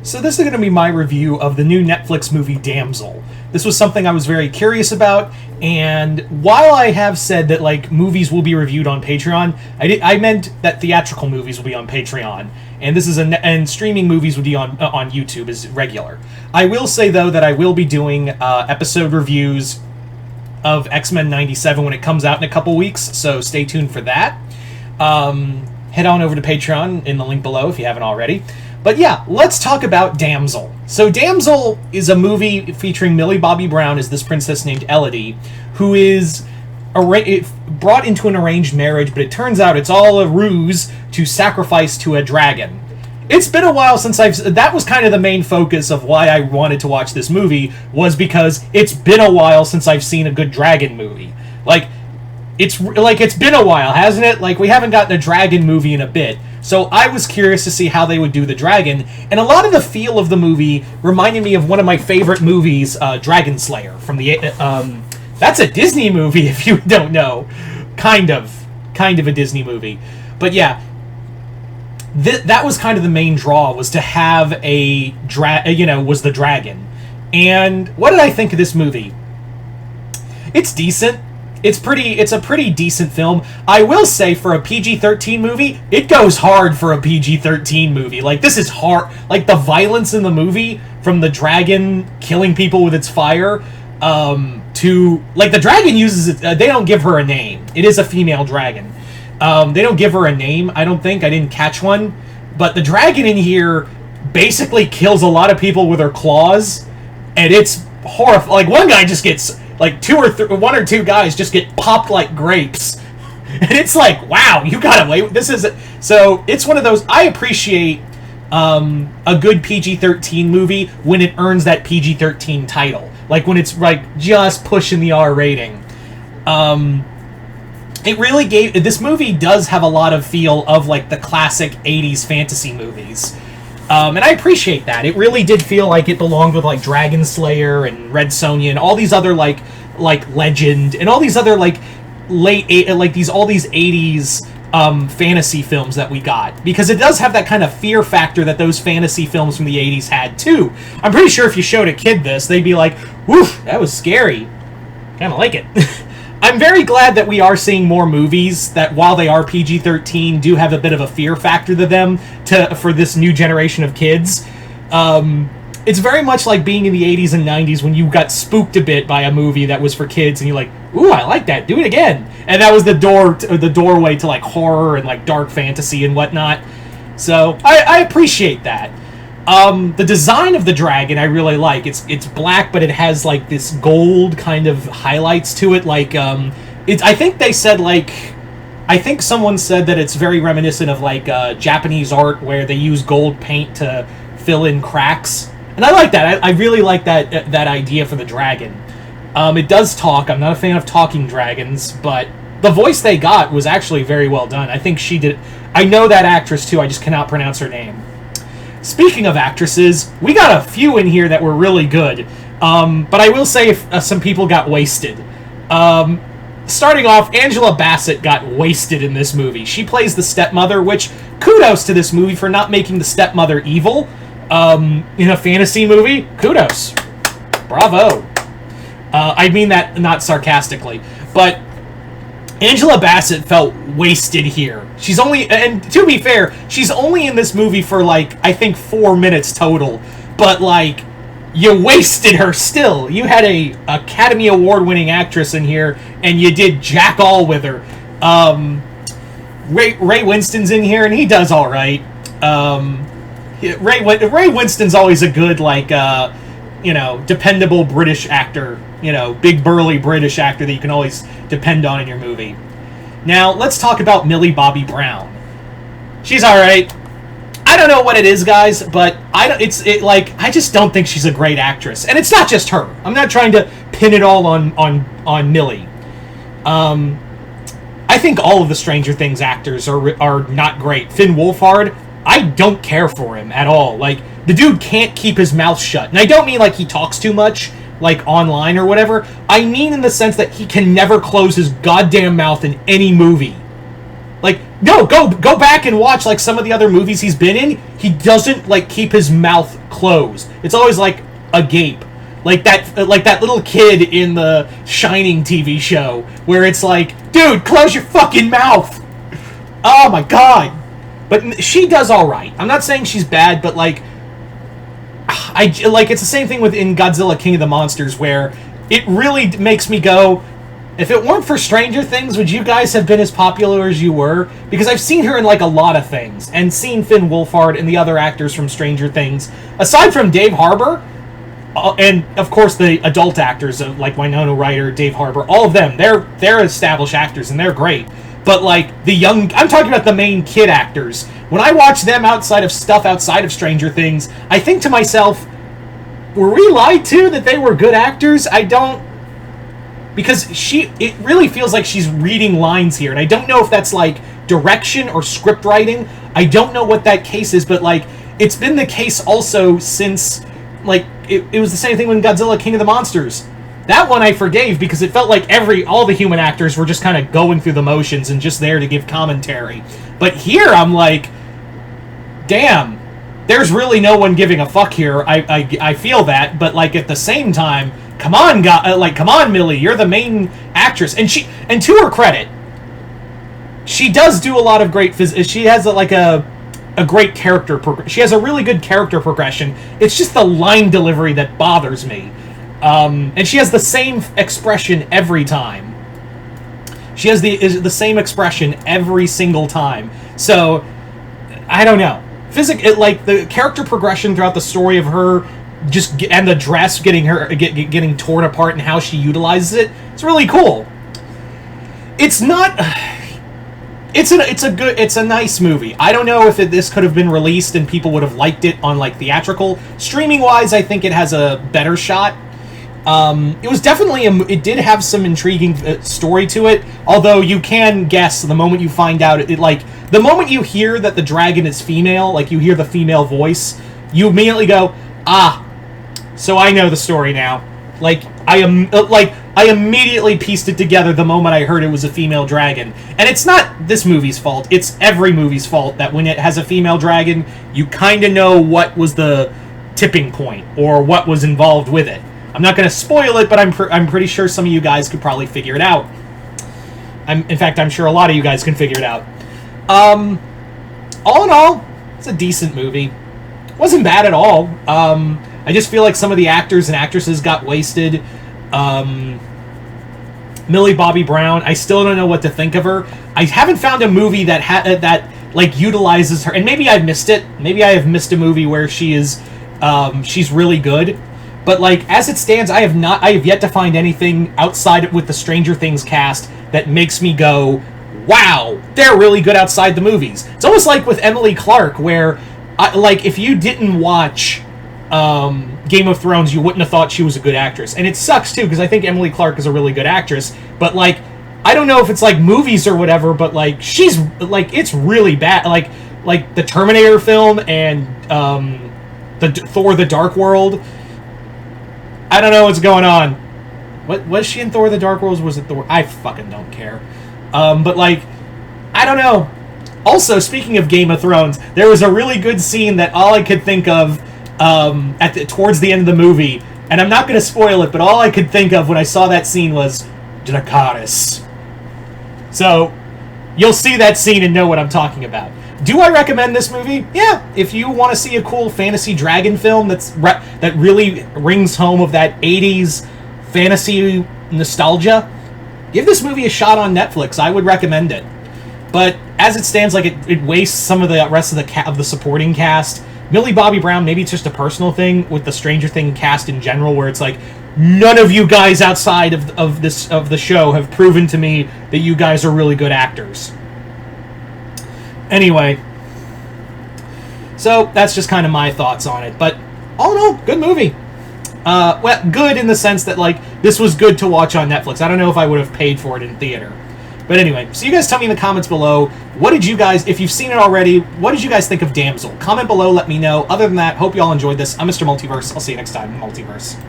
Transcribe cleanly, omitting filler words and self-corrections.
So this is going to be my review of the new Netflix movie Damsel. This was something I was very curious about, and while I have said that like movies will be reviewed on Patreon, I meant that theatrical movies will be on Patreon, and this is and streaming movies would be on YouTube as regular. I will say though that I will be doing episode reviews of X-Men '97 when it comes out in a couple weeks, so stay tuned for that. Head on over to Patreon in the link below if you haven't already. But yeah, let's talk about Damsel. So Damsel is a movie featuring Millie Bobby Brown as this princess named Elodie, who is brought into an arranged marriage, but it turns out it's all a ruse to sacrifice to a dragon. It's been a while since that was kind of the main focus of why I wanted to watch this movie, was because it's been a while since I've seen a good dragon movie. It's been a while, hasn't it? Like, we haven't gotten a dragon movie in a bit. So I was curious to see how they would do the dragon, and a lot of the feel of the movie reminded me of one of my favorite movies, Dragon Slayer, from the that's a Disney movie if you don't know. Kind of a Disney movie. But yeah, that was kind of the main draw, was to have was the dragon. And what did I think of this movie? It's decent. It's a pretty decent film. I will say, for a PG-13 movie, it goes hard for a PG-13 movie. Like, this is hard. Like, the violence in the movie, from the dragon killing people with its fire, to... Like, the dragon uses it... they don't give her a name. It is a female dragon. They don't give her a name, I don't think. I didn't catch one. But the dragon in here basically kills a lot of people with her claws, and it's horrifying. Like, one guy just gets... Like, one or two guys just get popped like grapes. And it's like, wow, you got away. This is... So, it's one of those... I appreciate a good PG-13 movie when it earns that PG-13 title. Like, when it's, like, just pushing the R rating. It really gave... This movie does have a lot of feel of, like, the classic 80s fantasy movies. And I appreciate that. It really did feel like it belonged with, like, Dragon Slayer and Red Sonja and all these other, like Legend and all these other, like, all these 80s fantasy films that we got. Because it does have that kind of fear factor that those fantasy films from the 80s had, too. I'm pretty sure if you showed a kid this, they'd be like, woof, that was scary. Kind of like it. I'm very glad that we are seeing more movies that, while they are PG-13, do have a bit of a fear factor to them for this new generation of kids. It's very much like being in the 80s and 90s when you got spooked a bit by a movie that was for kids, and you're like, ooh, I like that, do it again. And that was the doorway to, like, horror and, like, dark fantasy and whatnot. So, I appreciate that. The design of the dragon I really like. It's black, but it has, like, this gold kind of highlights to it. Like, I think they said, like... I think someone said that it's very reminiscent of, like, Japanese art where they use gold paint to fill in cracks. And I like that. I really like that idea for the dragon. It does talk. I'm not a fan of talking dragons, but the voice they got was actually very well done. I think she did... I know that actress, too. I just cannot pronounce her name. Speaking of actresses, we got a few in here that were really good. But I will say some people got wasted. Starting off, Angela Bassett got wasted in this movie. She plays the stepmother, which, kudos to this movie for not making the stepmother evil in a fantasy movie. Kudos. Bravo. I mean that not sarcastically. But Angela Bassett felt wasted here. She's only, and to be fair, she's only in this movie for, like, I think 4 minutes total. But, like, you wasted her still. You had a Academy Award-winning actress in here, and you did jack all with her. Ray Winston's in here, and he does all right. Ray Winston's always a good, like, dependable British actor. Big burly British actor that you can always depend on in your movie. Now, let's talk about Millie Bobby Brown. She's alright. I don't know what it is, guys, but I just don't think she's a great actress. And it's not just her. I'm not trying to pin it all on Millie. I think all of the Stranger Things actors are not great. Finn Wolfhard, I don't care for him at all. Like, the dude can't keep his mouth shut. And I don't mean like he talks too much, like online or whatever. I mean in the sense that he can never close his goddamn mouth in any movie. Like, No, go back and watch like some of the other movies he's been in. He doesn't like keep his mouth closed. It's always like agape. Like that little kid in the Shining TV show where it's like, dude, close your fucking mouth. Oh my god. But she does all right. I'm not saying she's bad, but like it's the same thing with in Godzilla King of the Monsters where it really makes me go, if it weren't for Stranger Things, would you guys have been as popular as you were? Because I've seen her in like a lot of things and seen Finn Wolfhard and the other actors from Stranger Things. Aside from Dave Harbour, and of course the adult actors like Winona Ryder, Dave Harbour, all of them, they're established actors and they're great. But like the young, I'm talking about the main kid actors. When I watch them outside of Stranger Things, I think to myself, were we lied to that they were good actors? I don't, because it really feels like she's reading lines here, and I don't know if that's like direction or script writing. I don't know what that case is, but like it's been the case also since like it was the same thing when Godzilla King of the Monsters. That one I forgave because it felt like all the human actors were just kind of going through the motions and just there to give commentary. But here I'm like, damn, there's really no one giving a fuck here. I feel that, but like at the same time, come on, come on, Millie, you're the main actress, and to her credit, she does do a lot of great. She has a great character. She has a really good character progression. It's just the line delivery that bothers me. And she has the same expression every time. She has the same expression every single time. So I don't know. Like the character progression throughout the story of her, and the dress getting torn apart and how she utilizes it. It's really cool. It's not. It's a nice movie. I don't know if this could have been released and people would have liked it on like theatrical. Streaming wise, I think it has a better shot. It was definitely it did have some intriguing story to it. Although you can guess the moment you find out the moment you hear that the dragon is female, like you hear the female voice, you immediately go, ah, so I know the story now. I immediately pieced it together the moment I heard it was a female dragon. And it's not this movie's fault, it's every movie's fault that when it has a female dragon, you kind of know what was the tipping point or what was involved with it. I'm not going to spoil it, but I'm pretty sure some of you guys could probably figure it out. In fact, I'm sure a lot of you guys can figure it out. All in all, it's a decent movie. Wasn't bad at all. I just feel like some of the actors and actresses got wasted. Millie Bobby Brown, I still don't know what to think of her. I haven't found a movie that utilizes her, and maybe I've missed it. Maybe I have missed a movie where she's really good. But like as it stands, I have yet to find anything outside with the Stranger Things cast that makes me go, wow, they're really good outside the movies. It's almost like with Emily Clark, where if you didn't watch Game of Thrones, you wouldn't have thought she was a good actress. And it sucks too, because I think Emily Clark is a really good actress, but like I don't know if it's like movies or whatever, but like she's like, it's really bad. Like the Terminator film and the Thor: The Dark World. I don't know what's going on. What was she in Thor: The Dark World? Was it Thor? I fucking don't care. But like, I don't know. Also, speaking of Game of Thrones, there was a really good scene that all I could think of towards the end of the movie, and I'm not going to spoil it, but all I could think of when I saw that scene was Dracarys. So you'll see that scene and know what I'm talking about. Do I recommend this movie? Yeah, if you want to see a cool fantasy dragon film that really rings home of that 80s fantasy nostalgia, give this movie a shot on Netflix. I would recommend it. But as it stands, like it wastes some of the rest of the supporting cast. Millie Bobby Brown, maybe it's just a personal thing with the Stranger Things cast in general, where it's like, none of you guys outside of the show have proven to me that you guys are really good actors. Anyway, so that's just kind of my thoughts on it. But all in all, good movie. Well, good in the sense that like this was good to watch on Netflix. I don't know if I would have paid for it in theater. But anyway, so you guys tell me in the comments below, what did you guys, if you've seen it already, what did you guys think of Damsel? Comment below, let me know. Other than that, hope you all enjoyed this. I'm Mr. Multiverse. I'll see you next time in Multiverse.